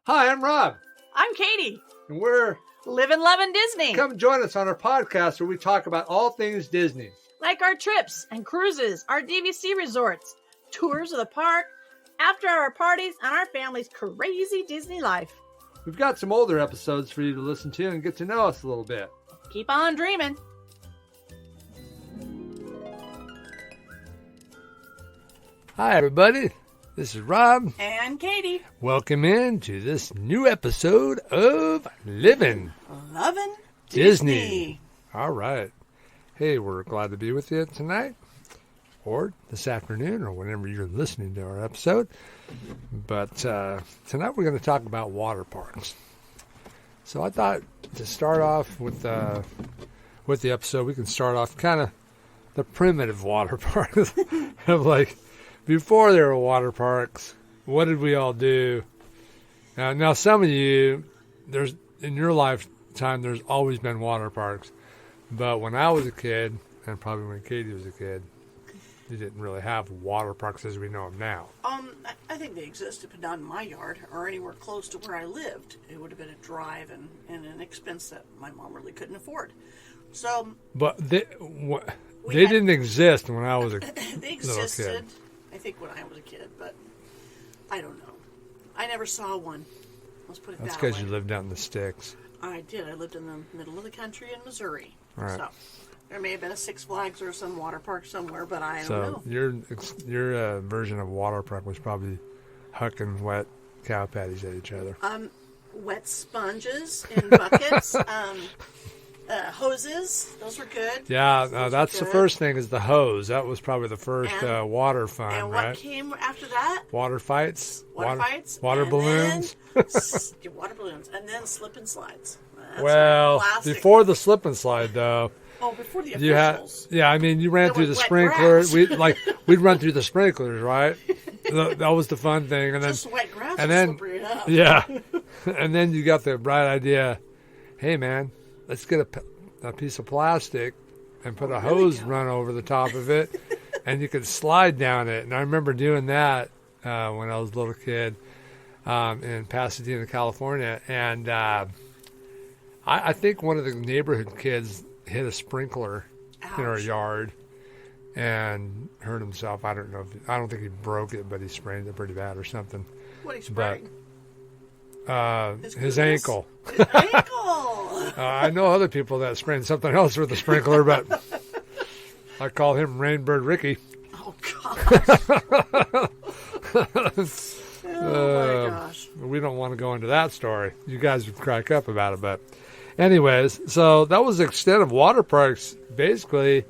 Hi, I'm Rob. I'm Katie. And we're Livin Lovin Disney. Come join us on our podcast where we talk about all things Disney. Like our trips and cruises, our DVC resorts, tours of the park, after-hour parties, and our family's crazy Disney life. We've got some older episodes for you to listen to and get to know us a little bit. Keep on dreaming. Hi, everybody. This is Rob. And Katie. Welcome in to this new episode of Livin Lovin Disney. All right. Hey, we're glad to be with you tonight, or this afternoon, or whenever you're listening to our episode. But tonight we're going to talk about water parks. So I thought to start off with the episode, we can start off kind of the primitive water parks of like before there were water parks. What did we all do? Now some of you, there's in your lifetime, there's always been water parks. But when I was a kid, and probably when Katie was a kid, you didn't really have water parks as we know them now. I think they existed, but not in my yard or anywhere close to where I lived. It would have been a drive and an expense that my mom really couldn't afford. So, but they didn't exist when I was a they existed, little kid. I think when I was a kid, but I don't know. I never saw one. Let's put it that way. That's because you lived out in the sticks. I did. I lived in the middle of the country in Missouri. Right. So there may have been a Six Flags or some water park somewhere, but I don't know. So your version of water park was probably hucking wet cow patties at each other. Wet sponges in buckets. Hoses, those were good. Yeah, that's the first thing is the hose. That was probably the first water fun, and right? what came after that? Water fights. Water balloons. Water balloons, and then slip and slides. Well, before the slip and slide, though. Oh, before the officials. You ran through the sprinklers. We'd run through the sprinklers, right? That was the fun thing, and then just wet grass and then slippery enough. Yeah, and then you got the bright idea. Hey, man, let's get a piece of plastic and put a hose run over the top of it, and you could slide down it. And I remember doing that when I was a little kid in Pasadena, California, and I think one of the neighborhood kids hit a sprinkler in our yard and hurt himself. I don't think he broke it, but he sprained it pretty bad or something. What did he sprain? His ankle. His ankle! I know other people that sprained something else with a sprinkler, but I call him Rainbird Ricky. Oh, gosh. Oh, my gosh. We don't want to go into that story. You guys would crack up about it, but anyways, so that was the extent of water parks, basically,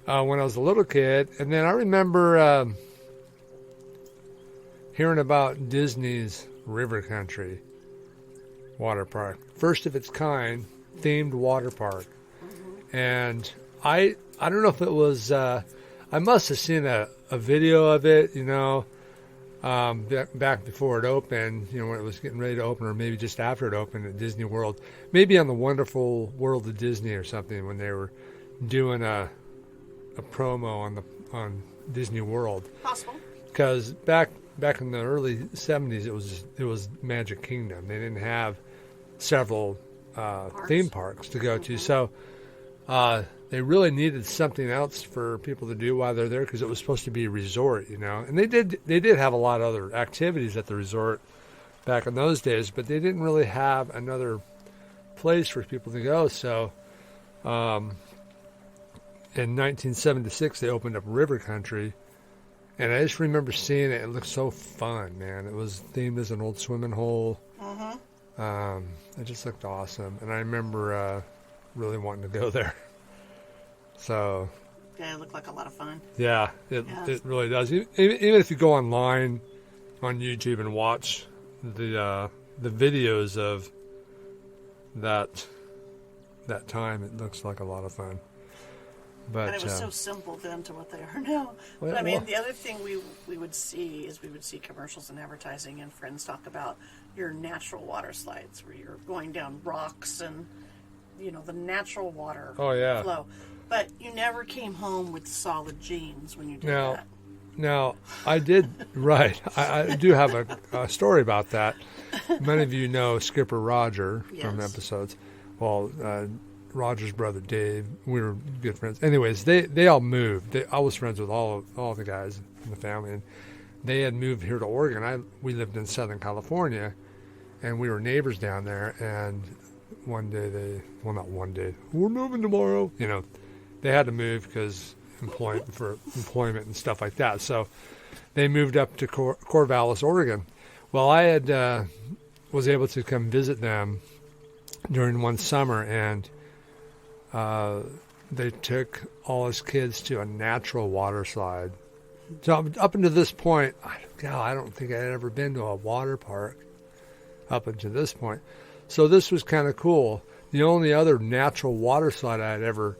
when I was a little kid. And then I remember hearing about Disney's River Country water park. First of its kind, themed water park. Mm-hmm. And I don't know if it was, I must have seen a video of it, back before it opened, when it was getting ready to open, or maybe just after it opened at Disney World, maybe on the Wonderful World of Disney or something, when they were doing a promo on Disney World. Possible. Because back in the early 70s, it was Magic Kingdom. They didn't have several theme parks to go to, so they really needed something else for people to do while they're there, because it was supposed to be a resort, And they did have a lot of other activities at the resort back in those days, but they didn't really have another place for people to go. So in 1976, they opened up River Country, and I just remember seeing it. It looked so fun, man. It was themed as an old swimming hole. Mm-hmm. It just looked awesome, and I remember really wanting to go there. So yeah, it looked like a lot of fun. Yeah, it really does. Even if you go online on YouTube and watch the videos of that time, it looks like a lot of fun. But it was so simple then to what they are now. Well, but the other thing we would see is we would see commercials and advertising, and friends talk about your natural water slides where you're going down rocks and the natural water flow. But you never came home with solid jeans when you did that. Now, I did, right. I do have a story about that. Many of you know Skipper Roger from Yes. episodes. Well, Roger's brother Dave, we were good friends. Anyways, they all moved. I was friends with all the guys in the family, and they had moved here to Oregon. We lived in Southern California, and we were neighbors down there. And one day not one day, we're moving tomorrow. You know, they had to move because employment and stuff like that. So they moved up to Corvallis, Oregon. Well, I had was able to come visit them during one summer, and they took all his kids to a natural water slide. So up until this point, I don't think I had ever been to a water park up until this point. So this was kind of cool. The only other natural water slide I had ever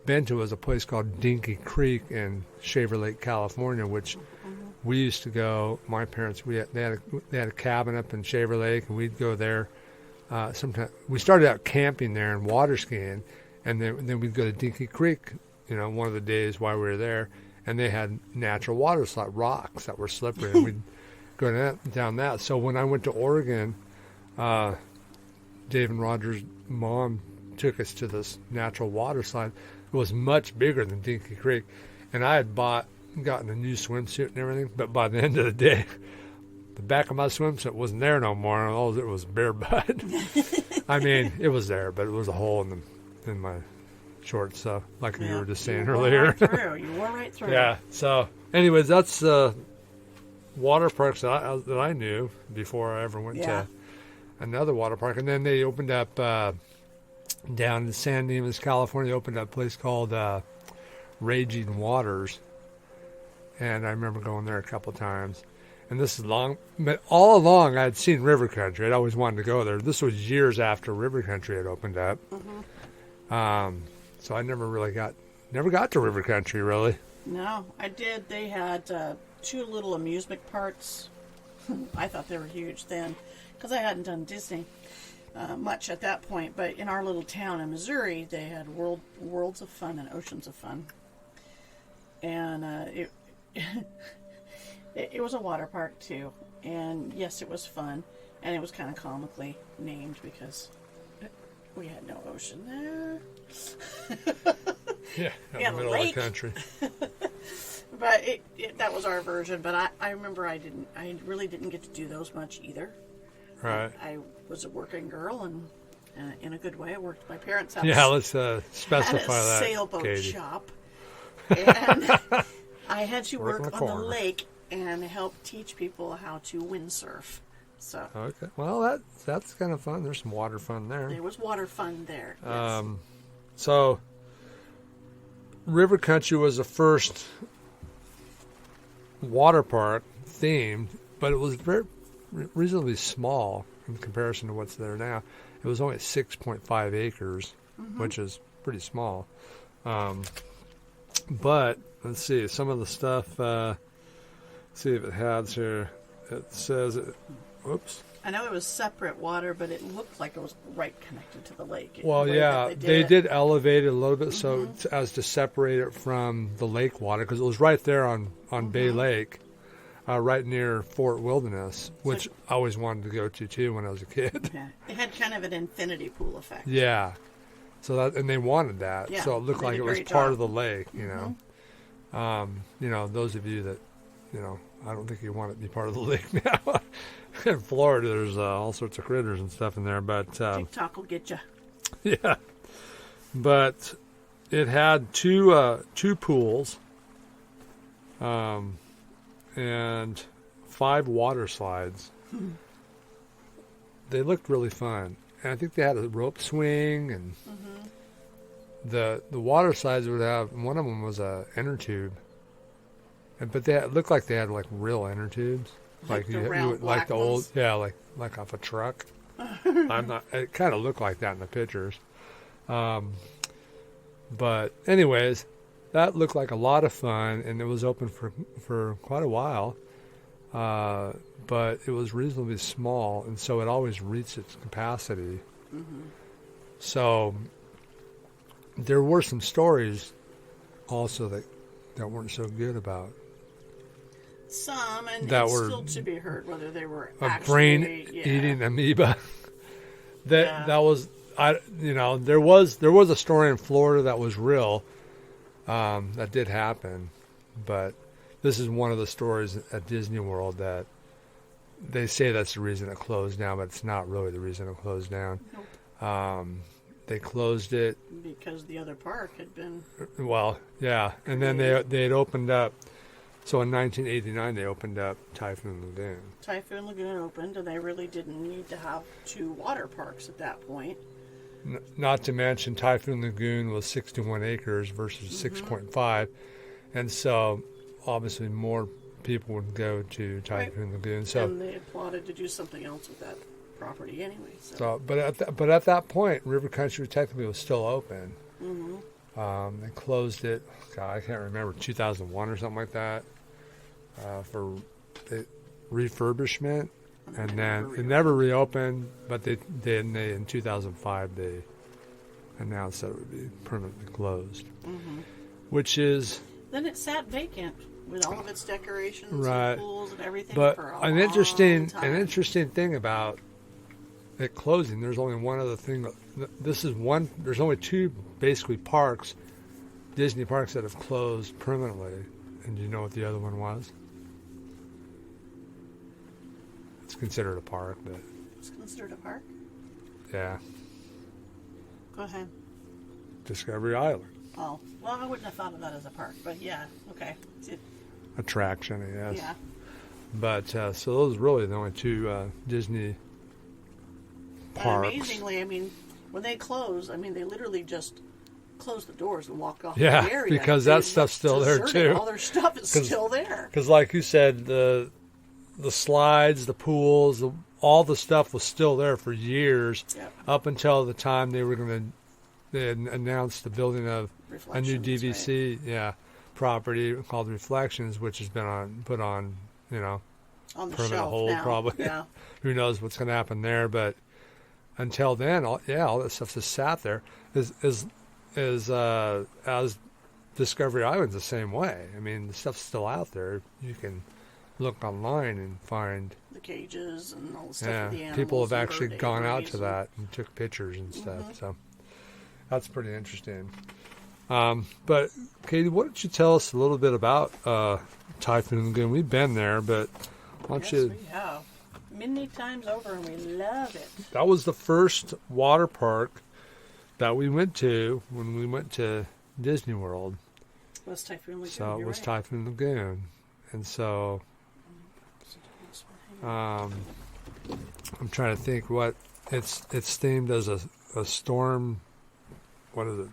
been to was a place called Dinky Creek in Shaver Lake, California, which we used to go. My parents, they had a cabin up in Shaver Lake, and we'd go there. Sometimes we started out camping there and water skiing, and then we'd go to Dinky Creek, one of the days while we were there, and they had natural water slide rocks that were slippery, and we'd go down that. So when I went to Oregon, Dave and Roger's mom took us to this natural water slide. It was much bigger than Dinky Creek, and I had gotten a new swimsuit and everything, but by the end of the day, the back of my swimsuit wasn't there no more, and all it was bare butt. I mean, it was there, but it was a hole in my shorts, so like you were just saying earlier. You wore right through. Yeah, so anyways, that's water parks that I knew before I ever went to another water park. And then they opened up down in San Dimas, California, opened up a place called Raging Waters. And I remember going there a couple times. And this is long, but all along I had seen River Country. I'd always wanted to go there. This was years after River Country had opened up. So I never got to River Country, really. No, I did. They had 2 little amusement parks. I thought they were huge then, because I hadn't done Disney much at that point. But in our little town in Missouri, they had Worlds of Fun and Oceans of Fun. And it was a water park, too. And, yes, it was fun. And it was kind of comically named because we had no ocean there. Yeah, in the middle of the country. But that was our version. But I remember I really didn't get to do those much either. Right. I was a working girl, and in a good way, I worked at my parents' house. Yeah, let's specify at a that, sailboat Katie. shop. And I had to work on the corner. lake and help teach people how to windsurf. So Okay, well that's kind of fun. There's some water fun there. there was water fun there. Yes. So River Country was the first water park themed, but it was very reasonably small in comparison to what's there now. It was only 6.5 acres, which is pretty small. But let's see some of the stuff. See if it has here. It says, "Oops." I know it was separate water, but it looked like it was right connected to the lake. Well, the way yeah, that they it. did elevate it a little bit as to separate it from the lake water, because it was right there on Bay Lake, right near Fort Wilderness, which I always wanted to go to too when I was a kid. Yeah. It had kind of an infinity pool effect. Yeah, so and they wanted that, Yeah, so it looked they like did it a was great part job. of the lake. Those of you that, I don't think you want it to be part of the lake now. In Florida, there's all sorts of critters and stuff in there, but TikTok will get you. yeah, but it had two pools, and 5 water slides. They looked really fun, and I think they had a rope swing, and the water slides would have, one of them was a inner tube, but it looked like they had like real inner tubes. Like the round black the old, ones? yeah, like off a truck. It kind of looked like that in the pictures. But anyways, that looked like a lot of fun, and it was open for quite a while. But it was reasonably small, and so it always reached its capacity. So there were some stories also that weren't so good about Some, and that it's were still to be heard whether they were a actually brain-eating amoeba. That was, there was a story in Florida that was real. That did happen, but this is one of the stories at Disney World that they say that's the reason it closed down, but it's not really the reason it closed down. Nope. They closed it because the other park had been. Well, yeah, and then they had opened up. So in 1989, they opened up Typhoon Lagoon. Typhoon Lagoon opened, and they really didn't need to have 2 water parks at that point. Not to mention, Typhoon Lagoon was 61 acres versus 6.5, and so obviously more people would go to Typhoon Lagoon. So and they had plotted to do something else with that property anyway. But at that point, River Country technically was still open. They closed it. God, I can't remember, 2001 or something like that, for refurbishment, and then it never reopened. But they in 2005 they announced that it would be permanently closed, which is then it sat vacant with all of its decorations, right, and pools, and everything. But for an long interesting thing about it closing. There's only one other thing. There's only 2 basically parks, Disney parks, that have closed permanently. And do you know what the other one was? It's considered a park, but It's considered a park. Yeah. Go ahead. Discovery Island. Oh, well, I wouldn't have thought of that as a park, but yeah, okay. Attraction, I guess. Yeah. But so those are really the only 2 Disney parks. And amazingly, I mean, when they close, I mean, they literally just close the doors and walk off yeah, the area. because that stuff's still there too. All their stuff is still there. Because, like you said, the slides, the pools, all the stuff was still there for years, up until the time they announced the building of a new DVC, property called Reflections, which has been put on, on the permanent shelf hold, now. probably. Yeah. Who knows what's going to happen there? But until then, all that stuff just sat there. As Discovery Island's the same way. I mean, the stuff's still out there. You can look online and find the cages and all the stuff with the animals. People have and actually bird gone out aviaries to that and took pictures and stuff. So that's pretty interesting. But Katie, why don't you tell us a little bit about Typhoon Lagoon? We've been there, but why don't you? Yes, we have. Many times over, and we love it. That was the first water park that we went to when we went to Disney World. Was Typhoon Lagoon? So it was right. Typhoon Lagoon, and so I'm trying to think what it's themed as a storm. What is it?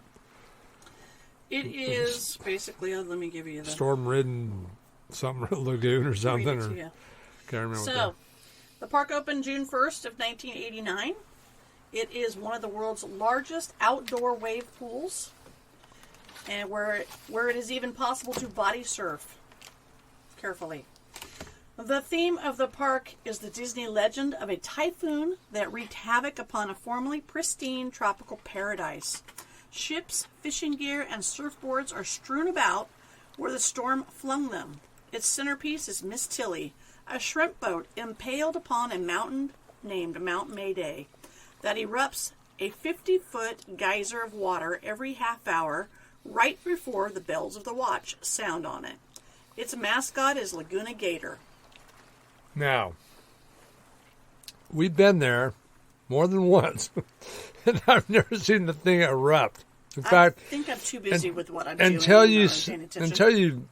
It is basically. Let me give you the storm-ridden something lagoon or something. Or, can't remember. So, the park opened June 1st of 1989. It is one of the world's largest outdoor wave pools, and where it is even possible to body surf. Carefully. The theme of the park is the Disney legend of a typhoon that wreaked havoc upon a formerly pristine tropical paradise. Ships, fishing gear, and surfboards are strewn about where the storm flung them. Its centerpiece is Miss Tilly, a shrimp boat impaled upon a mountain named Mount Mayday that erupts a 50-foot geyser of water every half hour right before the bells of the watch sound on it. Its mascot is Laguna Gator. Now, we've been there more than once, and I've never seen the thing erupt. In fact, I think I'm too busy with what I'm doing. Until you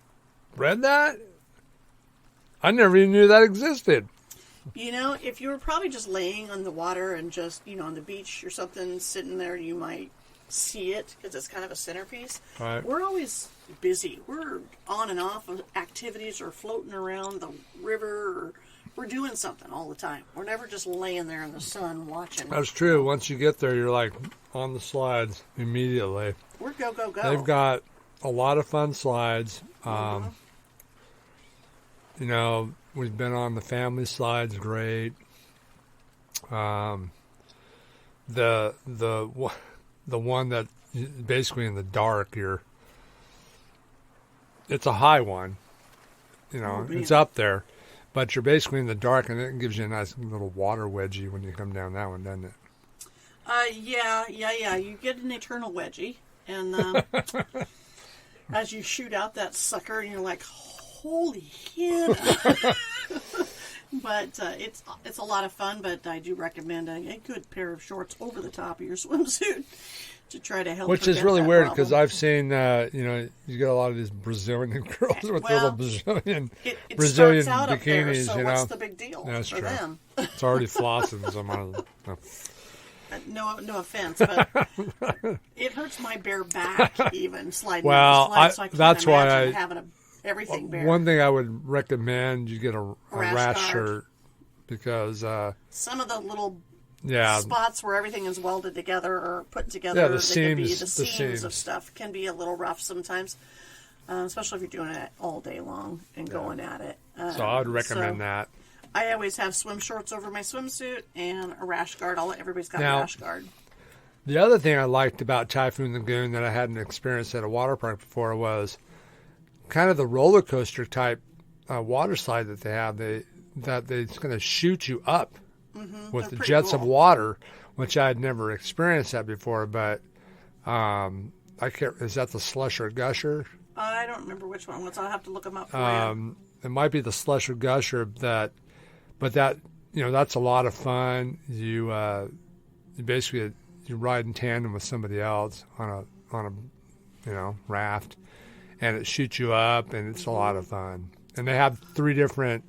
read that, I never even knew that existed. You know, if you were probably just laying on the water and just, on the beach or something, sitting there, you might see it because it's kind of a centerpiece. Right. We're always busy. We're on and off of activities or floating around the river or we're doing something all the time. We're never just laying there in the sun watching. That's true. Once you get there, you're like on the slides immediately. We're go, go, go. They've got a lot of fun slides. We've been on the family slides, great. The one that basically in the dark, it's a high one. it's up there. But you're basically in the dark, and it gives you a nice little water wedgie when you come down that one, doesn't it? Yeah. You get an eternal wedgie, and as you shoot out that sucker, and you're like, holy Hannah. But it's a lot of fun, but I do recommend a good pair of shorts over the top of your swimsuit to try to help. Which is really weird because I've seen, you get a lot of these Brazilian girls with little Brazilian starts out bikinis. Up there, so what's the big deal That's for true. them? It's already flossing. No offense, but it hurts my bare back even sliding. Well, so I can't that's why I having everything bare. One thing I would recommend, you get a rash shirt because some of the little Yeah. spots where everything is welded together or put together. The seams of stuff can be a little rough sometimes, especially if you're doing it all day long and going at it. So I would recommend that. I always have swim shorts over my swimsuit and a rash guard. Everybody's got a rash guard. The other thing I liked about Typhoon Lagoon that I hadn't experienced at a water park before was kind of the roller coaster type water slide that they have. It's going to shoot you up with the jets of water, which I had never experienced that before. But I can't. Is that the Slush or Gusher? I don't remember which one was. I'll have to look them up for you. It might be the Slush or Gusher but that's a lot of fun. You basically you ride in tandem with somebody else on a raft, and it shoots you up, and it's a lot of fun. And they have 3 different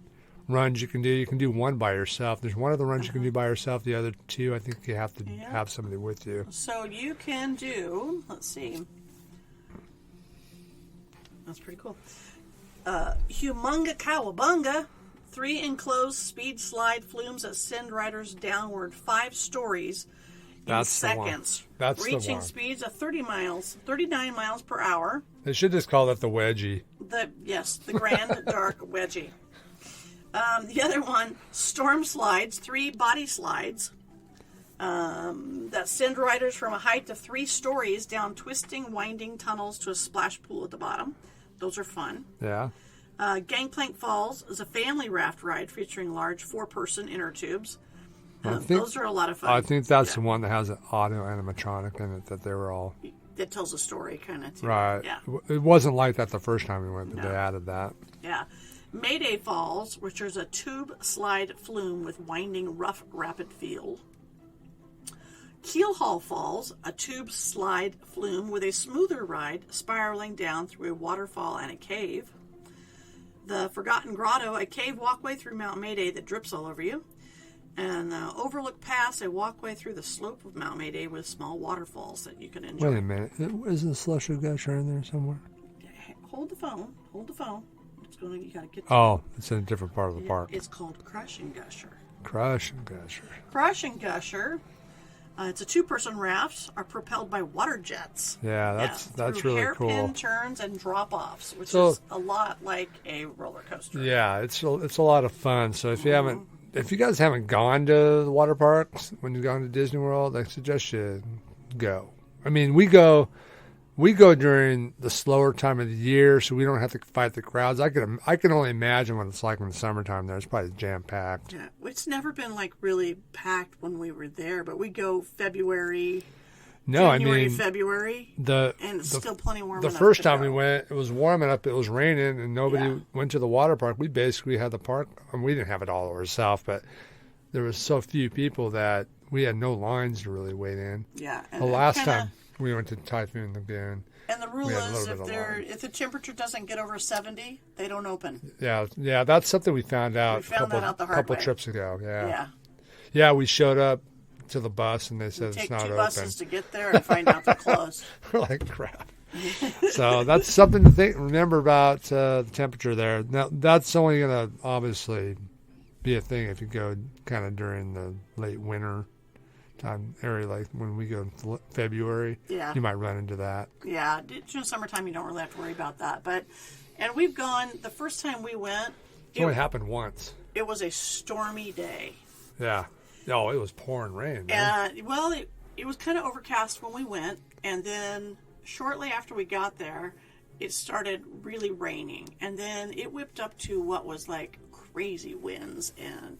runs you can do. You can do one by yourself. There's one of the runs you can do by yourself. The other 2, I think you have to have somebody with you. So you can do. Let's see. That's pretty cool. Humunga Cowabunga. 3 enclosed speed slide flumes that send riders downward 5 stories in seconds. That's reaching the one. Speeds of 39 miles per hour. They should just call that the wedgie. The Grand Dark Wedgie. The other one, storm slides, 3 body slides that send riders from a height of 3 stories down twisting, winding tunnels to a splash pool at the bottom. Those are fun. Yeah. Gangplank Falls is a family raft ride featuring large 4-person inner tubes. Those are a lot of fun. I think that's the one that has an audio animatronic in it that they were all... That tells a story, kind of, too. Right. Yeah. It wasn't like that the first time we went, but they added that. Yeah. Mayday Falls, which is a tube slide flume with winding rough rapid feel. Keelhaul Falls, a tube slide flume with a smoother ride spiraling down through a waterfall and a cave. The Forgotten Grotto, a cave walkway through Mount Mayday that drips all over you. And the Overlook Pass, a walkway through the slope of Mount Mayday with small waterfalls that you can enjoy. Wait a minute. Isn't Slush or Gusher in there somewhere? Hold the phone. You gotta get to it's in a different part of the park. It's called Crush and Gusher. Crush and Gusher. Crush and Gusher. It's a 2-person raft, are propelled by water jets. Yeah, that's really cool. Hairpin turns and drop-offs, which is a lot like a roller coaster. Yeah, it's a lot of fun. So if you guys haven't gone to the water parks when you've gone to Disney World, I suggest you go. I mean, we go during the slower time of the year, so we don't have to fight the crowds. I can only imagine what it's like in the summertime there. It's probably jam-packed. Yeah, it's never been really packed when we were there, but we go February. February, and it's still plenty warm. The first time we went, it was warm enough. It was raining, and nobody went to the water park. We basically had the park, and we didn't have it all ourselves, but there was so few people that we had no lines to really wait in. Yeah, the last time we went to Typhoon Lagoon. And the rule is if the temperature doesn't get over 70, they don't open. Yeah, that's something we found out. A couple trips ago. Yeah, we showed up to the bus and they said it's not open. Take 2 buses to get there and find out they're closed. We're like, crap. So that's something to remember about the temperature there. Now that's only going to obviously be a thing if you go kind of during the late winter time area, like when we go in February. Yeah, you might run into that. Yeah, during summertime you don't really have to worry about that. And we've gone. The first time we went, it only happened once. It was a stormy day. Yeah. Oh, it was pouring rain. Man. It was kind of overcast when we went, and then shortly after we got there, it started really raining, and then it whipped up to what was like crazy winds, and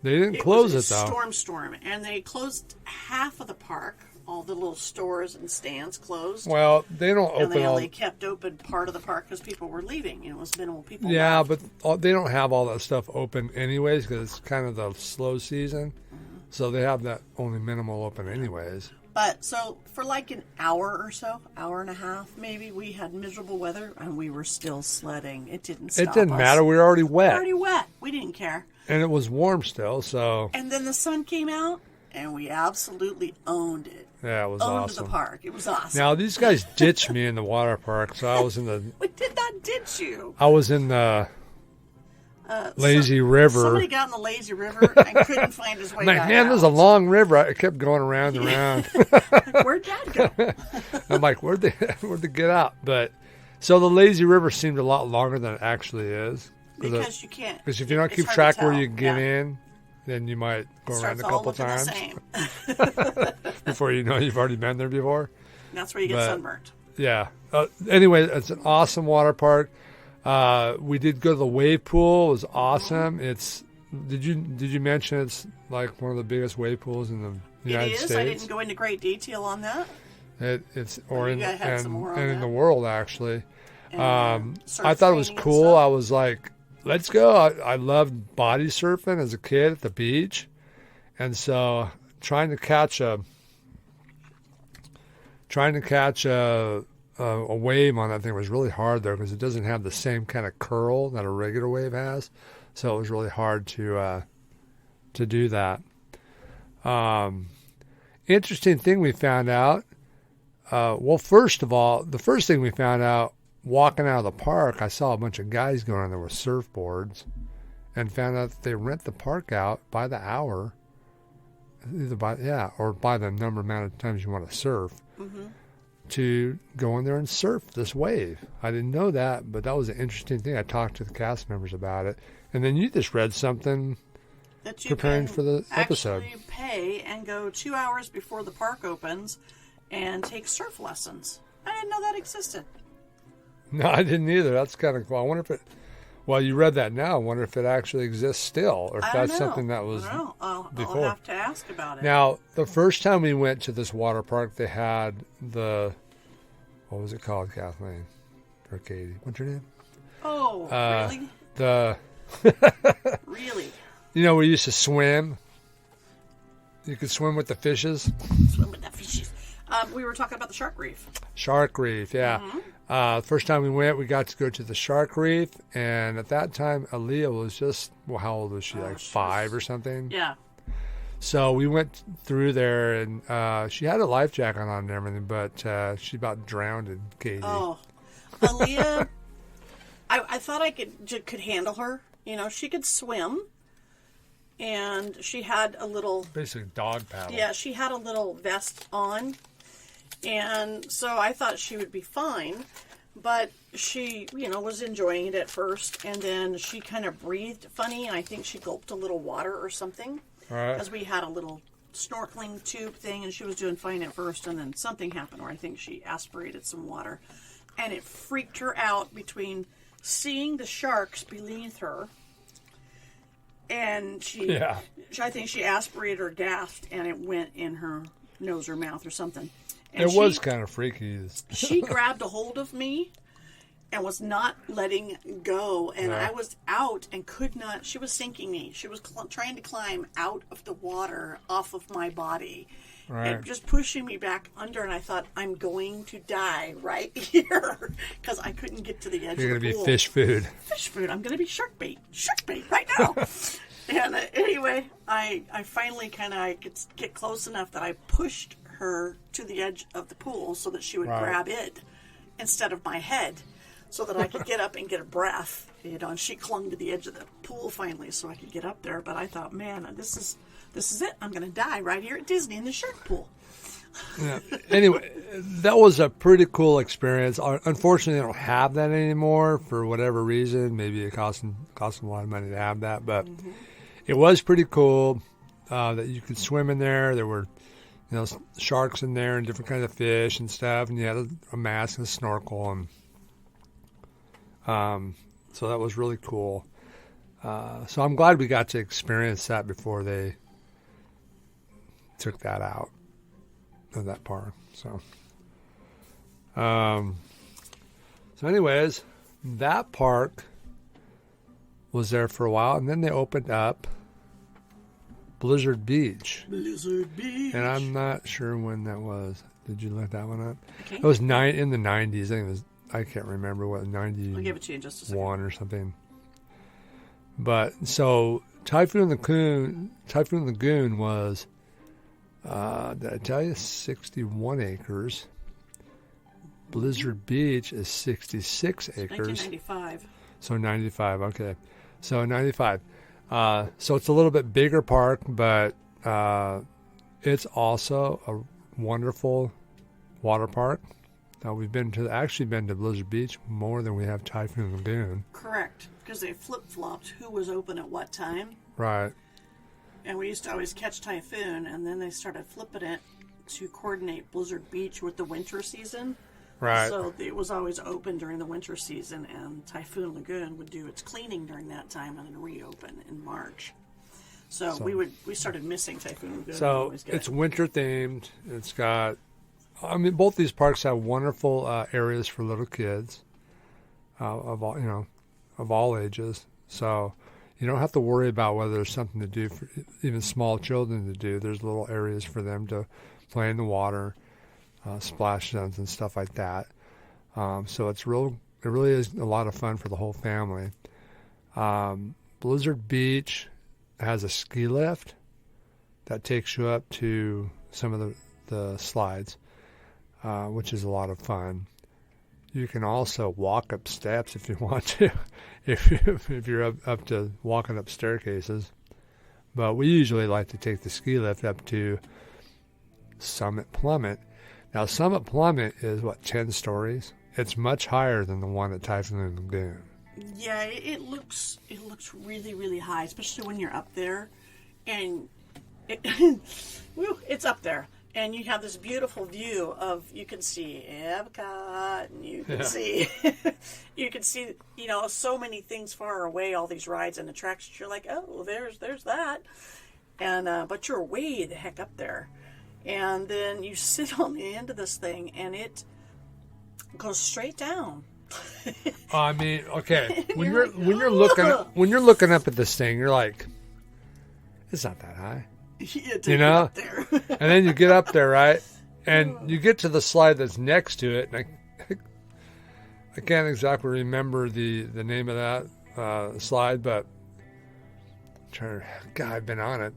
they didn't close it though. Storm, and they closed half of the park. All the little stores and stands closed. Well, they don't open. And they only kept open part of the park because people were leaving. It was minimal people. Yeah, left. but they don't have all that stuff open anyways because it's kind of the slow season. So they have that only minimal open anyways. But so for like an hour or so, hour and a half maybe, we had miserable weather and we were still sledding. It didn't stop It didn't us. matter. We were already wet. We were already wet. We didn't care. And it was warm still, so. And then the sun came out and we absolutely owned it. Yeah, it was owned awesome. the park. It was awesome. Now, these guys ditched me in the water park, so I was in the. We did not ditch you. I was in the lazy river. Somebody got in the lazy river and couldn't find his way back Man, out. there's a long river. I kept going around and around. Where'd Dad go? I'm like, where'd they get out? But so the lazy river seemed a lot longer than it actually is. Because you can't. Because if you don't it's keep hard track to where tell. you get in, then you might go around a couple times before you know you've already been there before. That's where you get sunburnt. Yeah. Anyway, it's an awesome water park. We did go to the wave pool. It was awesome. It's did you mention it's like one of the biggest wave pools in the United States? I didn't go into great detail on that. It's or in in the world actually. And, I thought it was cool. I was like, let's go. I loved body surfing as a kid at the beach, and so trying to catch a wave on that thing was really hard though because it doesn't have the same kind of curl that a regular wave has, so it was really hard to do that. Interesting thing we found out. Well, first of all, the first thing we found out walking out of the park, I saw a bunch of guys going on there with surfboards, and found out that they rent the park out by the hour, or by the amount of times you want to surf. Mm-hmm. To go in there and surf this wave. I didn't know that, but that was an interesting thing. I talked to the cast members about it. And then you just read something that you preparing for the episode. Actually pay and go 2 hours before the park opens and take surf lessons. I didn't know that existed. No, I didn't either. That's kind of cool. I wonder if it, well, you read that now. I wonder if it actually exists still, or if that's something that was before. I'll have to ask about it. Now, the first time we went to this water park, they had what was it called, Kathleen? Or Katie? What's your name? Oh, really? Really? You know, we used to swim. You could swim with the fishes. Swim with the fishes. We were talking about the shark reef. Shark reef, yeah. Mm-hmm. First time we went, we got to go to the shark reef, and at that time, Aaliyah was just, well, how old was she? Like 5 or something? Yeah. So we went through there, and she had a life jacket on and everything, but she about drowned in Katie. Oh, Aaliyah, I thought I could handle her. You know, she could swim, and she had a little... Basically dog paddle. Yeah, she had a little vest on, and so I thought she would be fine, but she, was enjoying it at first, and then she kind of breathed funny, and I think she gulped a little water or something. Because we had a little snorkeling tube thing, and she was doing fine at first, and then something happened where I think she aspirated some water, and it freaked her out between seeing the sharks beneath her, and I think she aspirated or gasped, and it went in her nose or mouth or something. And it was kind of freaky. She grabbed a hold of me and was not letting go, and I was out and could not. She was sinking me. She was trying to climb out of the water off of my body, and just pushing me back under. And I thought, I'm going to die right here because I couldn't get to the edge. You're of the going to pool. be fish food. Fish food. I'm going to be shark bait right now. And anyway, I finally I could get close enough that I pushed her to the edge of the pool so that she would grab it instead of my head, so that I could get up and get a breath, and she clung to the edge of the pool finally so I could get up there. But I thought, man, this is it. I'm going to die right here at Disney in the shark pool. Yeah. Anyway, that was a pretty cool experience. Unfortunately, they don't have that anymore for whatever reason. Maybe it cost them a lot of money to have that, but it was pretty cool that you could swim in there. There were sharks in there and different kinds of fish and stuff, and you had a mask and a snorkel, and So that was really cool. So I'm glad we got to experience that before they took that out of that park. So, anyways, that park was there for a while, and then they opened up Blizzard Beach. Blizzard Beach. And I'm not sure when that was. Did you look that one up? Okay. It was in the 90s. I think it was. I can't remember what 90. I'll give it to you in just a second. One or something. But so Typhoon Lagoon was, did I tell you, 61 acres. Blizzard Beach is 66 acres. 1995. So 95, okay. So 95. So it's a little bit bigger park, but it's also a wonderful water park. We've been to Blizzard Beach more than we have Typhoon Lagoon. Correct, because they flip-flopped who was open at what time. Right. And we used to always catch Typhoon, and then they started flipping it to coordinate Blizzard Beach with the winter season. Right. So it was always open during the winter season, and Typhoon Lagoon would do its cleaning during that time and then reopen in March. So we started missing Typhoon Lagoon. So it's winter themed. It's got, both these parks have wonderful areas for little kids of all ages. So you don't have to worry about whether there's something to do for even small children to do. There's little areas for them to play in the water, splash zones and stuff like that. So it really is a lot of fun for the whole family. Blizzard Beach has a ski lift that takes you up to some of the slides, which is a lot of fun. You can also walk up steps if you want to, if you're up to walking up staircases. But we usually like to take the ski lift up to Summit Plummet. Now, Summit Plummet is, 10 stories? It's much higher than the one at Typhoon Lagoon. Yeah, it looks really, really high, especially when you're up there. And it's up there. And you have this beautiful view of, you can see Epcot, and you can see, so many things far away, all these rides and attractions. You're like, oh, there's that. And, but you're way the heck up there. And then you sit on the end of this thing, and it goes straight down. Okay. When you're looking up at this thing, you're like, it's not that high. Yeah, up there. And then you get up there, right? And you get to the slide that's next to it, and I can't exactly remember the name of that slide, but I've been on it.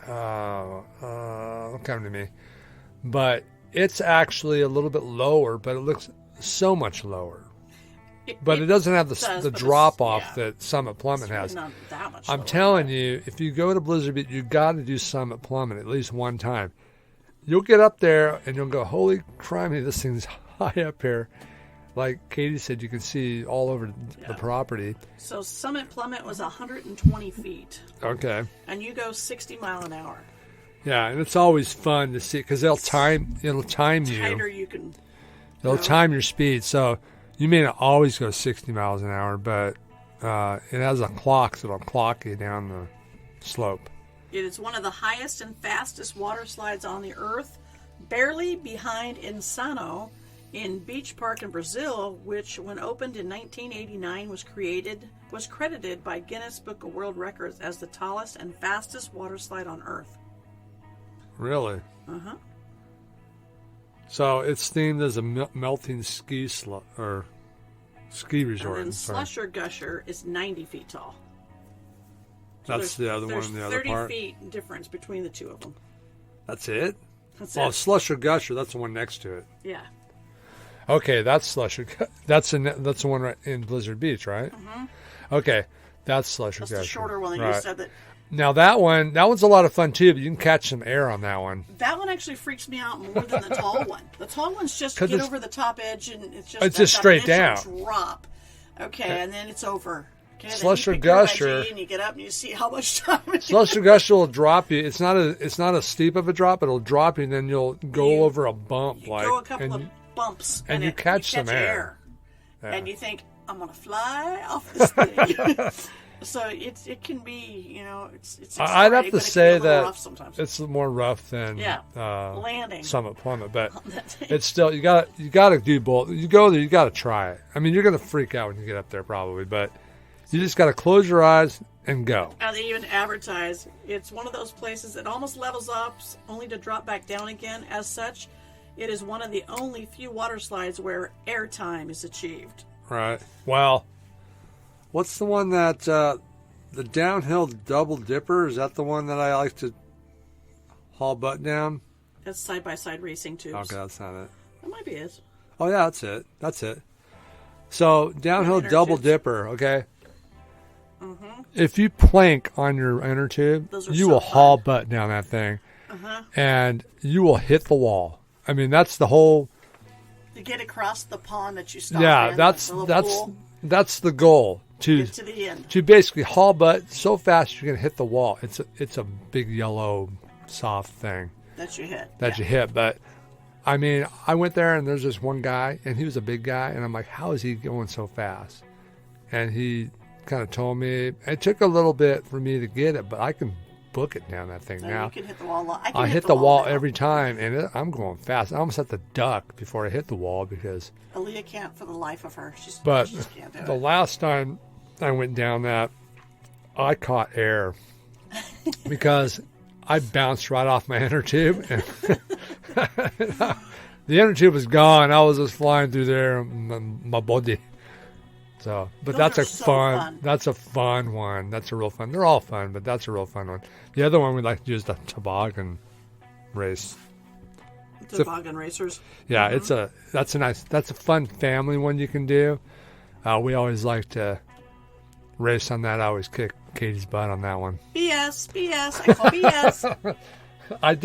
It'll come to me. But it's actually a little bit lower, but it looks so much lower. But it doesn't have the drop off that Summit Plummet has. Not that much I'm telling you, if you go to Blizzard Beach, you got to do Summit Plummet at least one time. You'll get up there and you'll go, holy criminy, this thing's high up here. Like Katie said, you can see all over the property. So Summit Plummet was 120 feet. Okay. And you go 60 mile an hour. Yeah, and it's always fun to see because it'll time you. Tighter you can. It'll time your speed, so you may not always go 60 miles an hour, but it has a clock, so it'll clock you down the slope. It is one of the highest and fastest water slides on the earth, barely behind Insano in Beach Park in Brazil, which, when opened in 1989, was credited by Guinness Book of World Records as the tallest and fastest water slide on earth. Really? Uh-huh. So it's themed as a melting ski resort. And then Slusher Gusher is 90 feet tall. So that's the other one in the other part? 30 feet difference between the two of them. That's it? That's it. Slusher Gusher, that's the one next to it. Yeah. Okay, that's Slusher. That's the one right in Blizzard Beach, right? Mm-hmm. Okay, that's Slusher Gusher. That's the shorter one that right. You said that. Now that one's a lot of fun too, but you can catch some air on that one. That one actually freaks me out more than the tall one. The tall one's just get over the top edge and it's just straight down. Drop. Okay, and then it's over. Okay, Slusher Gusher, and you get up and you see how much time. Slusher Gusher will drop you. It's not a steep of a drop. It'll drop you, and then you'll go over a bump. Go a couple of bumps, and you catch some air. Yeah. And you think, I'm going to fly off this thing. So it can be, it's I'd have to say that rough sometimes. it's more rough than landing Summit Plummet, but it's still you got to do both. You go there, you got to try it. I mean, you're gonna freak out when you get up there probably, but you just got to close your eyes and go. And they even advertise it's one of those places that almost levels up, only to drop back down again. As such, it is one of the only few water slides where airtime is achieved. Right. Well. What's the one that, the downhill double dipper? Is that the one that I like to haul butt down? That's side-by-side racing tubes. Okay, that's not it. That might be it. Oh, yeah, that's it. That's it. So, downhill double dipper, okay? Mm-hmm. If you plank on your inner tube, you will haul butt down that thing. Uh-huh. And you will hit the wall. I mean, that's the whole... To get across the pond that you stop in. That's the goal. To the end. To basically haul butt so fast you're gonna hit the wall. It's a big yellow soft thing that you hit. But I mean, I went there and there's this one guy and he was a big guy and I'm like, how is he going so fast? And he kind of told me it took a little bit for me to get it, but I can book it down that thing now. You can hit the wall. I hit the wall every time and I'm going fast. I almost have to duck before I hit the wall because Aaliyah can't for the life of her. She just can't do it. The last time I went down that, I caught air because I bounced right off my inner tube. And the inner tube was gone. I was just flying through there, my body. So, but that's a fun. That's a fun one. That's a real fun. They're all fun, but that's a real fun one. The other one we like to do is the toboggan race. Toboggan racers. Yeah, mm-hmm. That's a fun family one you can do. We always like to race on that. I always kick Katie's butt on that one. BS. I call BS. I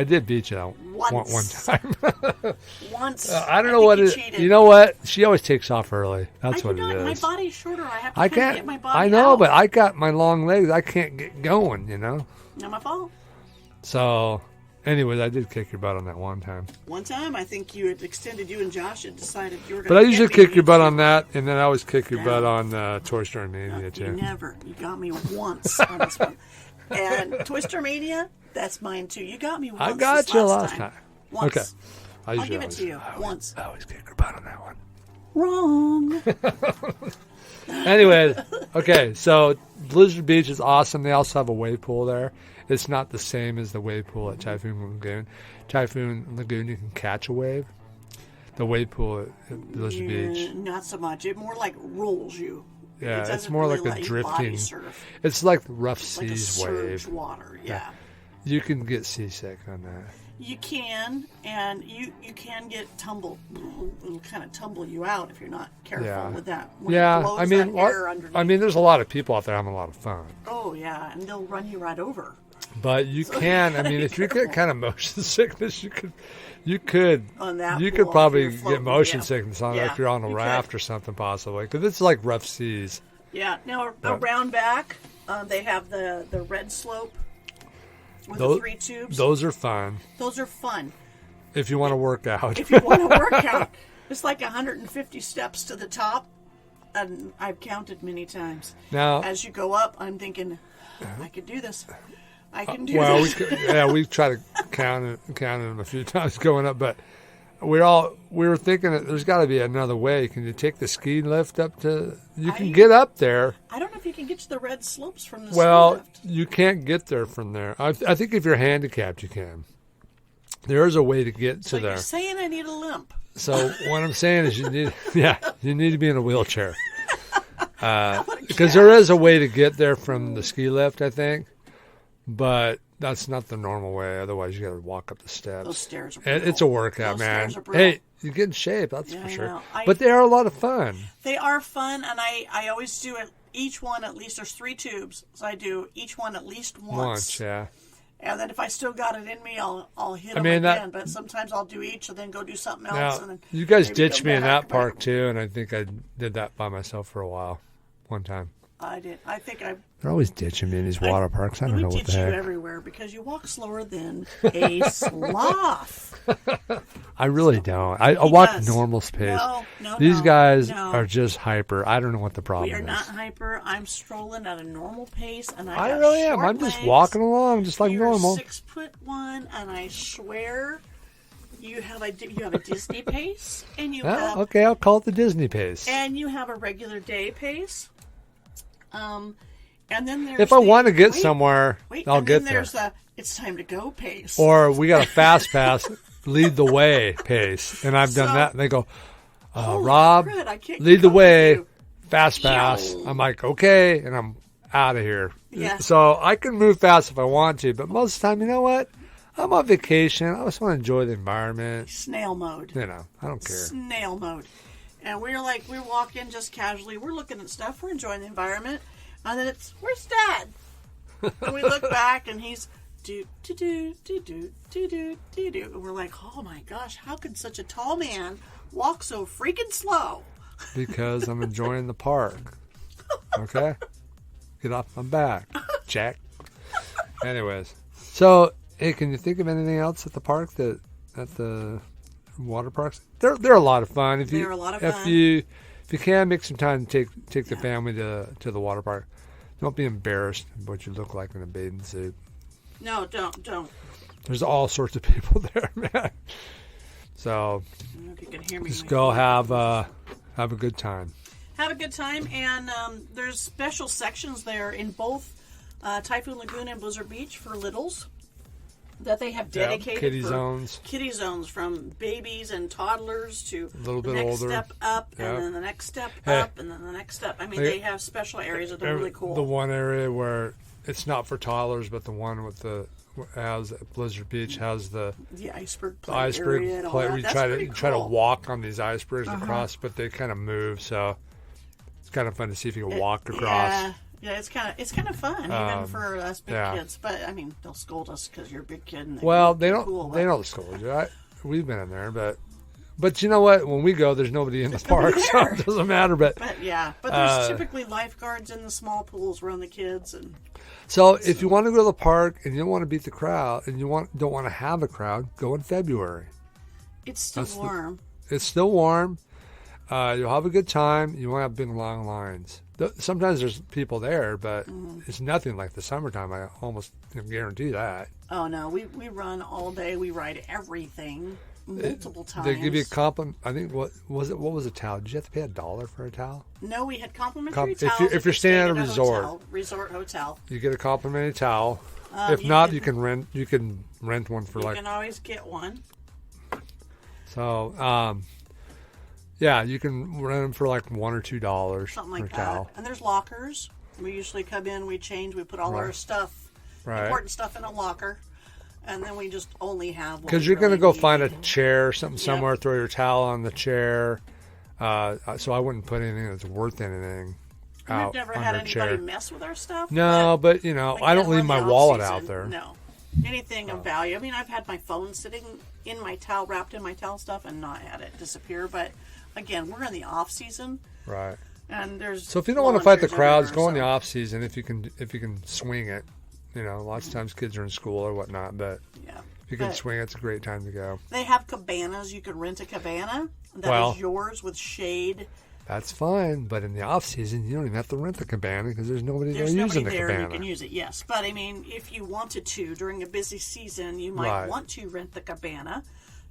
did beat you one time. Once. I don't know what it is. You know what? She always takes off early. That's what it is. My body's shorter. I have to get my body I know, out. but I got my long legs. I can't get going, Not my fault. So, anyways, I did kick your butt on that one time. One time, I think you and Josh had decided you were going to. But I usually kick your butt on that, and then I always kick your butt on Toy Story Mania, too. You got me once on this one. And Toy Story Mania, that's mine, too. You got me once. I got you last time. Once. Okay. I'll give it to you once. I always kick your butt on that one. Wrong. Anyway, okay, so Blizzard Beach is awesome. They also have a wave pool there. It's not the same as the wave pool at Typhoon Lagoon. Typhoon Lagoon, you can catch a wave. The wave pool at Blizzard Beach, not so much. It more like rolls you. Yeah, it's more really like a drifting. It's like rough seas wave. Water, yeah. You can get seasick on that. You can, and you can get tumbled. It'll kind of tumble you out if you're not careful with that. When I mean, there's a lot of people out there having a lot of fun. Oh yeah, and they'll run you right over. But you can. I mean, if you get kind of motion sickness, you could probably get motion sickness on it if you're on a raft or something possibly, because it's like rough seas. Yeah. Now around back, they have the red slope. With the 3 tubes. Those are fun. Those are fun. If you want to work out. If you want to work out. It's like 150 steps to the top, and I've counted many times. Now, as you go up, I'm thinking, I could do this. I can do this. We try to count them a few times going up, but we were thinking that there's got to be another way. Can you take the ski lift up to? You can get up there. I don't know if you can get to the red slopes from the ski lift. You can't get there from there. I think if you're handicapped, you can. There is a way to get to there. So you're saying I need a limp. So what I'm saying is you need to be in a wheelchair. Because there is a way to get there from the ski lift, I think, but that's not the normal way. Otherwise, you got to walk up the steps. Those stairs are brutal. It's a workout, man. Hey, you get in shape, that's for sure. But they are a lot of fun. They are fun, and I always do it. Each one, at least, there's 3 tubes, so I do each one at least once. Yeah. And then if I still got it in me, I'll hit them again. But sometimes I'll do each and then go do something else. And then you guys ditched me in that park, too, and I think I did that by myself for a while, one time. I did. I think They're always ditching me in these water parks. I don't know what the heck. We ditch you everywhere because you walk slower than a sloth. I really don't. I walk normal pace. These guys are just hyper. I don't know what the problem is. We are not hyper. I'm strolling at a normal pace, and I really am. I'm just walking along just like normal. 6'1", and I swear you have a Disney pace, and you have okay. I'll call it the Disney pace, and you have a regular day pace. And then there's if I want to get somewhere, I'll get there. There's the it's time to go pace, or we got a fast pass. Lead the way pace, and I've done that. And they go, Rob, lead the way, fast pass. I'm like, okay, and I'm out of here. Yeah. So I can move fast if I want to, but most of the time, you know what? I'm on vacation. I just want to enjoy the environment. Snail mode. I don't care. Snail mode. And we're walking just casually. We're looking at stuff. We're enjoying the environment. And then where's Dad? And we look back, and he's do. And we're like, oh my gosh, how could such a tall man walk so freaking slow? Because I'm enjoying the park. Okay? Get off my back, Jack. Anyways. So, hey, can you think of anything else at the park at the water parks? They're a lot of fun. They're a lot of fun. If you can, make some time to take the family to the water park. Don't be embarrassed of what you look like in a bathing suit. No, don't. There's all sorts of people there, man. So, I don't know if you can hear me. Just go have a good time. Have a good time, and there's special sections there in both Typhoon Lagoon and Blizzard Beach for littles that they have dedicated kitty zones. Kitty zones from babies and toddlers to a little the bit next older. step up, and then the next step up, and then the next step. I mean, they have special areas that are really cool. The one area where it's not for toddlers, but the one with has Blizzard Beach has the iceberg play area where you try to walk on these icebergs across, but they kind of move, so it's kind of fun to see if you can walk across. Yeah, it's kind of fun even for us big kids. But I mean, they'll scold us because you're a big kid. And they don't scold you. We've been in there, but you know what? When we go, there's nobody in the park, so it doesn't matter. But there's typically lifeguards in the small pools around the kids. And so if you want to go to the park and you don't want to beat the crowd and don't want to have a crowd, go in February. It's still warm. It's still warm. You'll have a good time. You won't have big long lines. Sometimes there's people there, but it's nothing like the summertime. I almost can guarantee that. Oh no, we run all day. We ride everything multiple times. They give you a compliment. I think what was a towel? Did you have to pay $1 for a towel? No, we had complimentary towels. If you're staying at a resort hotel, you get a complimentary towel. If not, you can rent. You can rent one for you can always get one. So, yeah, you can rent them for like $1 or $2. Something like for a that. Towel. And there's lockers. We usually come in, we change, we put all our stuff, important stuff in a locker, and then we just only have one. Because you're going to go find a chair or something somewhere, throw your towel on the chair. So I wouldn't put anything that's worth anything out. We've never had anybody mess with our stuff. No, but you know, I don't leave my wallet out there. No. Anything of value. I mean, I've had my phone sitting in my towel, wrapped in my towel stuff, and not had it disappear. But again, we're in the off season, right? And so if you don't want to fight the crowds, go in the off season if you can swing it. You know, lots of times kids are in school or whatnot, but if you can swing it, it's a great time to go. They have cabanas. You can rent a cabana that is yours with shade. That's fine, but in the off season, you don't even have to rent the cabana because there's nobody there using the cabana. You can use it, yes. But I mean, if you wanted to during a busy season, you might want to rent the cabana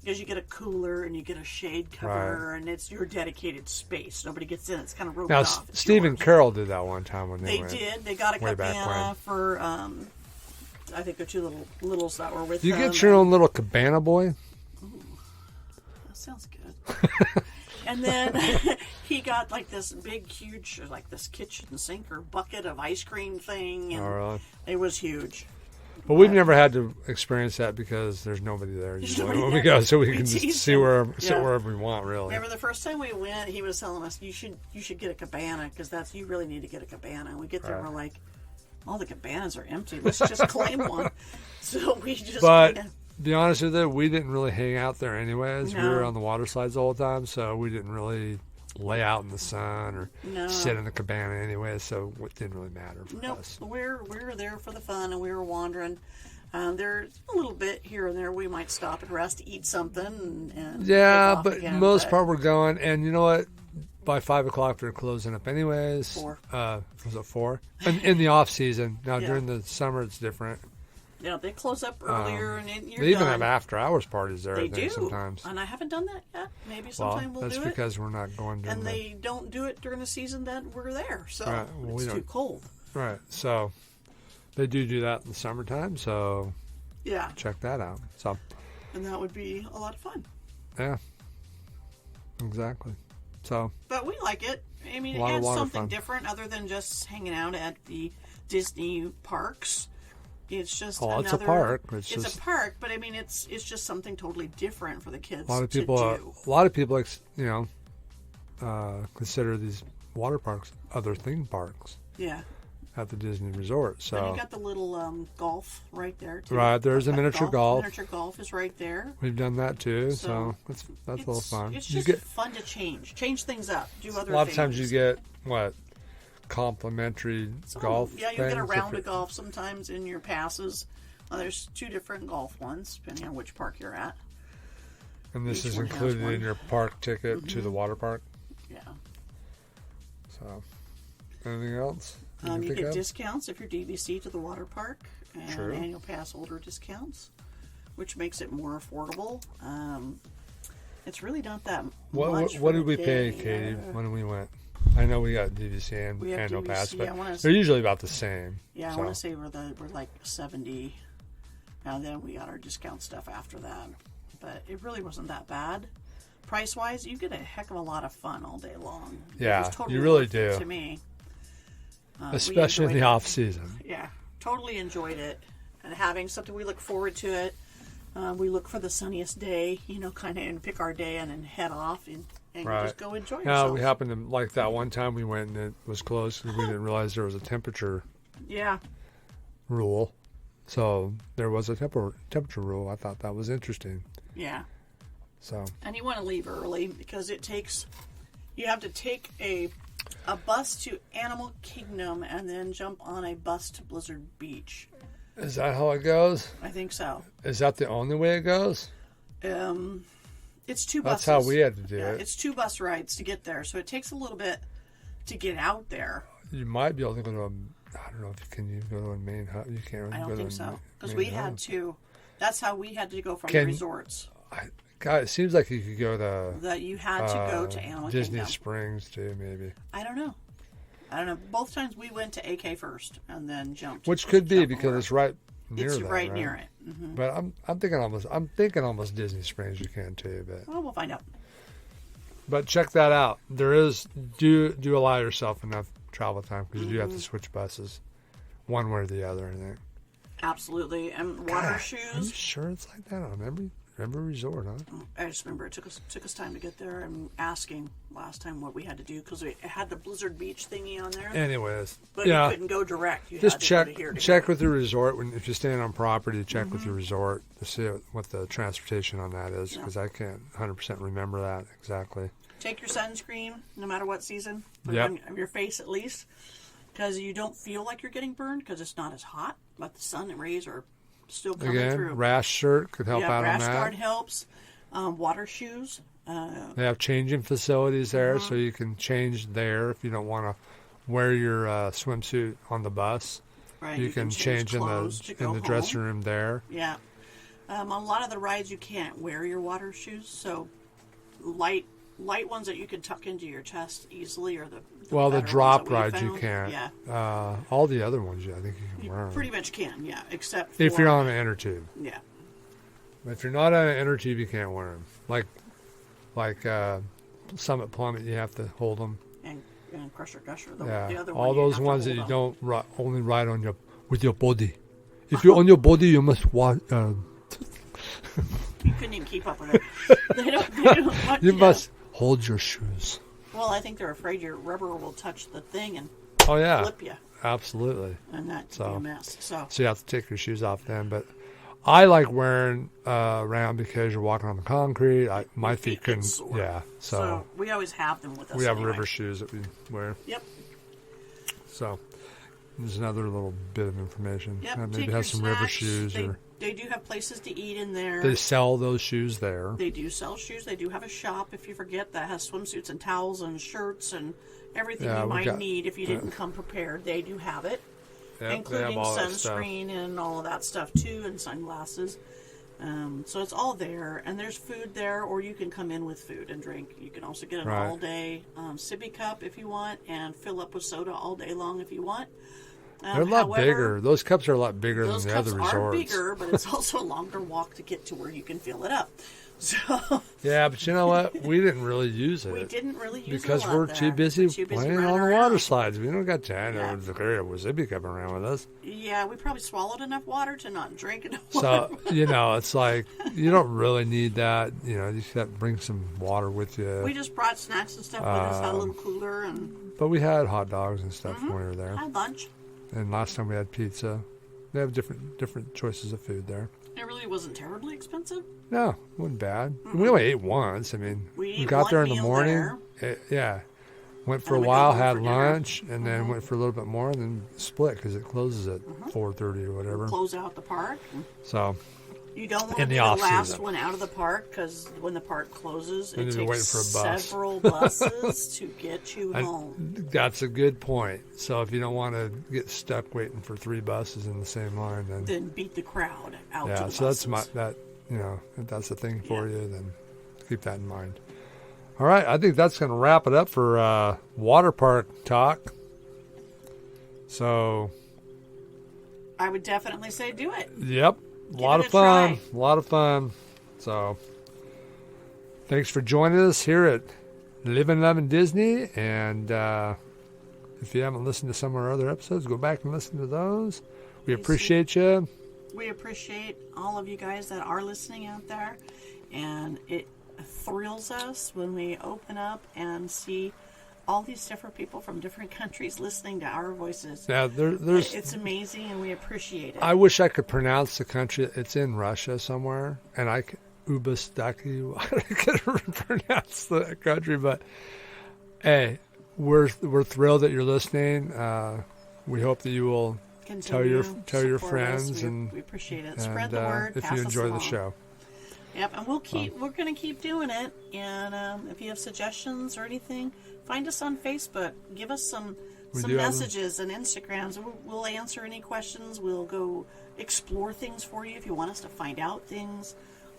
because you get a cooler and you get a shade cover, and it's your dedicated space. Nobody gets in; it's kind of roped off. Now, Steve and Carol did that one time when they went. They did. They got a cabana for. I think they're two littles that were with them. You get your own little cabana, boy. Ooh, that sounds good. And then he got like this big, huge, like this kitchen sink or bucket of ice cream thing. And it was huge. But we've never had to experience that because there's nobody there when we go, so we can just sit wherever we want, really. Remember the first time we went, he was telling us, you should get a cabana because you really need to get a cabana. And we get there and we're like, all the cabanas are empty. Let's just claim one. So we just be honest with you, we didn't really hang out there anyways. No. We were on the water slides the whole time, so we didn't really lay out in the sun or sit in the cabana anyway, so it didn't really matter for us. We were there for the fun, and we were wandering. There's a little bit here and there we might stop and rest, eat something, and yeah, take off but again, most part we're going. And you know what? By 5 o'clock they're closing up anyways. 4. Was it 4? In the off season. Now Yeah. during the summer it's different. Yeah, they close up earlier, and you're They even done. have after hours parties there. They I think do sometimes. and I haven't done that yet. Maybe Well, sometime we'll that's do it. because we're not going during And the they don't do it during the season that we're there, so Right, well, we it's too don't- cold. right. So they do that in the summertime. So Yeah, check that out. So and that would be a lot of fun. yeah, exactly. So But we like it. I mean, A it lot of adds water something fun. different other than just hanging out at the Disney parks. It's just Oh, another. it's a park. It's It's just- a park, but I mean, it's just something totally different for the kids a lot of to people, do. consider these water parks other theme parks Yeah, at the Disney Resort. and So you got the little golf right there too. Right, there's a That miniature golf. Miniature golf is right there. we've done that too. So So, that's a little fun. It's You just get fun to change things up, do other a lot of things. times you get what complimentary golf. Yeah, you get a things round if of golf sometimes in your passes. There's 2 different golf ones depending on which park you're at. And this Each is one has included one. in your park ticket to the water park. Yeah. So, anything else? You can think get of? discounts if you're DVC to the water park, and True. annual pass holder discounts, which makes it more affordable. It's really not that What much. what for did we the pay, day. Katie, when we went? I know we got DVC and We have annual DVC, pass, but I wanna they're usually about the same. Yeah, I so. want to say we're like 70, and then we got our discount stuff after that. But it really wasn't that bad. Price wise, you get a heck of a lot of fun all day long. It Yeah, was totally you really worth it do. To me, we Especially in enjoyed the it. off season. Yeah, totally enjoyed it, and having something we look forward to it. We look for the sunniest day, kind of, and pick our day and then head off and Right. just go enjoy Now ourselves. we happened to like that one time we went and it was closed because we didn't realize there was a temperature Yeah, rule. So there was a temperature rule. I thought that was interesting. yeah. So And you want to leave early because you have to take a bus to Animal Kingdom and then jump on a bus to Blizzard Beach. is that how it goes? I think so. Is that the only way it goes? It's 2 That's buses. how we had to do Yeah, it. it's 2 bus rides to get there, so it takes a little bit to get out there. You might be able to go to I don't know if you go to a main hub. You can't really I go don't to think a so because main we hub. had to. That's how we had to go from Can- the resorts. God, it seems like you could go to That you had to go to Animal Disney Kingdom. Springs too, maybe. I don't know. Both times we went to AK first and then jumped. Which could be jumped because over. it's right near It's that, right near it. Hmm. But I'm thinking almost Disney Springs you can too, Well, we'll find out. but check that out. There is do allow yourself enough travel time because you do have to switch buses, one way or the other. I think. Absolutely. And water God, Are you shoes. sure it's like that on every resort, huh? I just remember it took us time to get there. I'm asking last time what we had to do because it had the Blizzard Beach thingy on there, Anyways, but yeah. you couldn't go direct. You Just had to go to check here to check go. with your resort if you're staying on property. Check with your resort to see what the transportation on that is because I can't 100% remember that exactly. Take your sunscreen, no matter what season. Put Yep. it on your face at least, because you don't feel like you're getting burned because it's not as hot, but the sun rays are still coming Again, through. rash shirt could help out on rash that. guard helps. Water shoes. They have changing facilities there, so you can change there if you don't want to wear your swimsuit on the bus. Right, You can change in clothes to go the dressing home. room there. Yeah. A lot of the rides you can't wear your water shoes, so light ones that you can tuck into your chest easily, or the Well, the better drop ones that we rides you found. can't. Yeah, All the other ones, I think you can you wear 'em. pretty much can. Yeah, except for, If you're on an inner tube. Yeah, If you're not on an inner tube, you can't wear them. Like Summit Plummet, you have to hold them. and Crusher Gusher. The Yeah, other all one you those have to ones that hold you on. don't only ride on with your body. If you're on your body, you must walk. You couldn't even keep up with it. They don't want You to. must hold your shoes. Well, I think they're afraid your rubber will touch the thing and Oh yeah, flip you, absolutely. and that could So- be a mess. So So you have to take your shoes off then. But I like wearing around because you're walking on the concrete. My Your feet feet get couldn't. sore. Yeah. So we always have them with us. we have anyway. river shoes that we wear. Yep. So There's another little bit of information. Yep, Maybe take has your some snacks. river shoes. They do have places to eat in there. They sell those shoes there. They do sell shoes. They do have a shop, if you forget, that has swimsuits and towels and shirts and everything you might need if you didn't come prepared. They do have it, including sunscreen and all of that stuff too, and sunglasses. So it's all there, and there's food there, or you can come in with food and drink. You can also get an all-day sippy cup if you want, and fill up with soda all day long if you want. They're a lot bigger. Those cups are a lot bigger than the other resorts. Those cups are bigger, but it's also a longer walk to get to where you can fill it up. So yeah, but you know what? We didn't really use it. We didn't really use it because a lot we're too busy playing on the water slides. We don't got time to carry a wasabi cup around with us. Yeah, we probably swallowed enough water to not drink enough water. So, it's like, you don't really need that. You just got to bring some water with you. We just brought snacks and stuff with us, had a little cooler. But we had hot dogs and stuff when we were there. Had lunch. And last time we had pizza. They have different choices of food there. It really wasn't terribly expensive. No, it wasn't bad. We only ate once. I mean, we got there in the morning. Went for a while, had lunch, and then went for a little bit more, and then split because it closes at 4:30 or whatever. We'll close out the park. So you don't want to be the last one out of the park, because when the park closes, it takes several buses to get you home. That's a good point. So if you don't want to get stuck waiting for 3 buses in the same line, then beat the crowd out to the buses. So that's if that's the thing for you, then keep that in mind. All right, I think that's going to wrap it up for water park talk. So I would definitely say do it. Yep. A lot of fun. So thanks for joining us here at Livin Lovin Disney. And if you haven't listened to some of our other episodes, go back and listen to those. We appreciate you. We appreciate all of you guys that are listening out there. And it thrills us when we open up and see all these different people from different countries listening to our voices. Yeah, it's amazing, and we appreciate it. I wish I could pronounce the country. It's in Russia somewhere, and Uzbekistan. I couldn't pronounce the country, but hey, we're thrilled that you're listening. We hope that you will tell your friends, and we appreciate it. Spread the word if you enjoy the show. Yep, and we're going to keep doing it. And if you have suggestions or anything, find us on Facebook. Give us some messages and Instagrams. We'll answer any questions. We'll go explore things for you if you want us to find out things.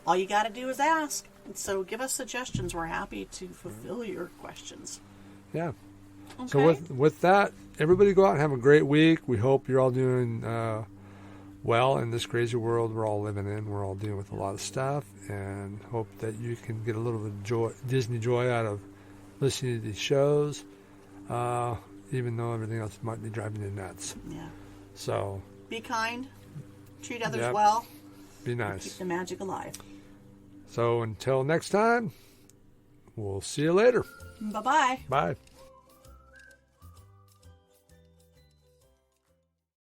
All you got to do is ask. So give us suggestions. We're happy to fulfill your questions. Yeah. Okay. So with that, everybody go out and have a great week. We hope you're all doing well in this crazy world we're all living in. We're all dealing with a lot of stuff, and hope that you can get a little bit of joy, Disney joy, out of listening to these shows, even though everything else might be driving you nuts. Yeah. So be kind, treat others well, be nice, keep the magic alive. So until next time, we'll see you later. Bye-bye. Bye.